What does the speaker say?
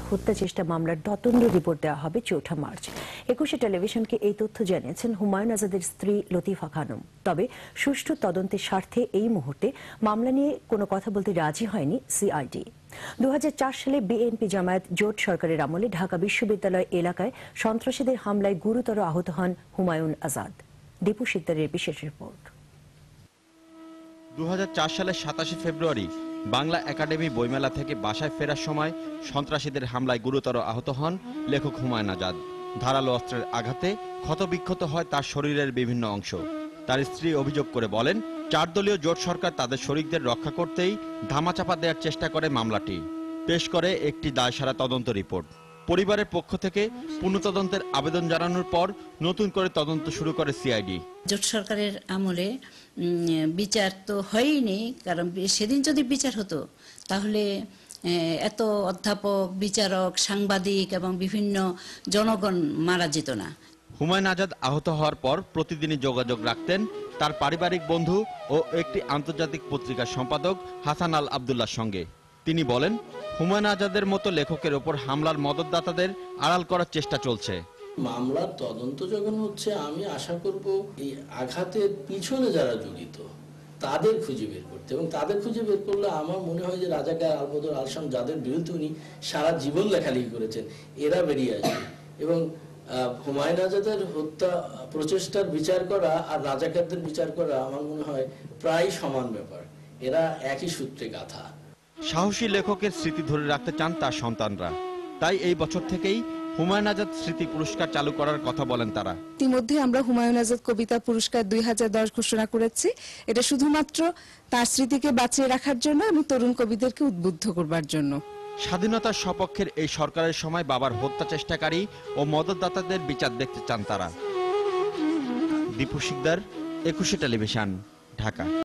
হত্যা চেষ্টা মামলার তদন্ত রিপোর্ট দেওয়া হবে ৪ মার্চ। ২১ টেলিভিশনকে এই তথ্য জানিয়েছেন হুমায়ুন আজাদের স্ত্রী লতিফা খানম। তবে সুষ্ঠু তদন্তের স্বার্থে এই মুহূর্তে মামলা নিয়ে কোনো কথা বলতে রাজি হয়নি সিআইডি। ২০০৪ সালে বিএনপি জামায়াত জোট সরকারের আমলে ঢাকা বিশ্ববিদ্যালয় এলাকায় সন্ত্রাসীদের হামলায় গুরুতর আহত হন হুমায়ুন আজাদ। দীপু শিকদারের বিশেষ রিপোর্ট। ২০০৪ সালের ২৭ ফেব্রুয়ারি বাংলা একাডেমি বইমেলা থেকে বাসায় ফেরার সময় সন্ত্রাসীদের হামলায় গুরুতর আহত হন লেখক হুমায়ুন আজাদ। ধারালো অস্ত্রের আঘাতে ক্ষতবিক্ষত হয় তার শরীরের বিভিন্ন অংশ। তার স্ত্রী অভিযোগ করে বলেন, ৪ দলীয় জোট সরকার তাদের শরিকদের রক্ষা করতেই ধামাচাপা দেওয়ার চেষ্টা করে মামলাটি। পেশ করে একটি দায়সারা তদন্ত রিপোর্ট। পরিবারের পক্ষ থেকে পুনঃতদন্তের আবেদন জানানোর পর নতুন করে তদন্ত শুরু করে সিআইডি। জোট সরকারের আমলে বিচার তো হয়নি, কারণ সেদিন যদি বিচার হতো তাহলে এত অধ্যাপক, বিচারক, সাংবাদিক এবং বিভিন্ন জনগণ মারা যেত না। হুমায়ুন আজাদ আহত হওয়ার পর প্রতিদিনই যোগাযোগ রাখতেন তার পারিবারিক বন্ধু ও একটি আন্তর্জাতিক পত্রিকার সম্পাদক হাসান আল আবদুল্লাহর সঙ্গে। তিনি বলেন, হুমায়ুন আজাদের মতো লেখকের ওপর হামলার মদতদাতাদের আড়াল করার চেষ্টা চলছে। মামলার তদন্ত যখন হচ্ছে, আমি আশা করব এই আঘাতের পিছনে যারা জড়িত তাদের খুঁজে বের করতে, এবং তাদের খুঁজে বের করলে আমার মনে হয় যে রাজাকার আলবদর আলসাম যাদের বিরুদ্ধে উনি সারা জীবন লেখালেখি করেছেন এরা বেরিয়ে আসবে। এবং হুমায়ুন আজাদের হত্যা প্রচেষ্টার বিচার করা আর রাজাকারদের বিচার করা আমার মনে হয় প্রায় সমান ব্যাপার, এরা একই সূত্রে গাঁথা। সাহসী লেখকের স্মৃতি ধরে রাখতে চান তার সন্তানরা, তাই এই বছর থেকেই হুমায়ুন আজাদ স্মৃতি পুরস্কার চালু করার কথা বলেন তারা। ইতিমধ্যে আমরা হুমায়ুন আজাদ কবিতা পুরস্কার ২০১০ ঘোষণা করেছি। এটা শুধুমাত্র তার স্মৃতিকে বাঁচিয়ে রাখার জন্য এবং তরুণ কবিদেরকে উদ্বুদ্ধ করবার জন্য। স্বাধীনতার সপক্ষের এই সরকারের সময় বাবার হত্যা চেষ্টাকারী ও মদতদাতাদের বিচার দেখতে চান তারা। দীপু শিকদার, ২১ টেলিভিশন, ঢাকা।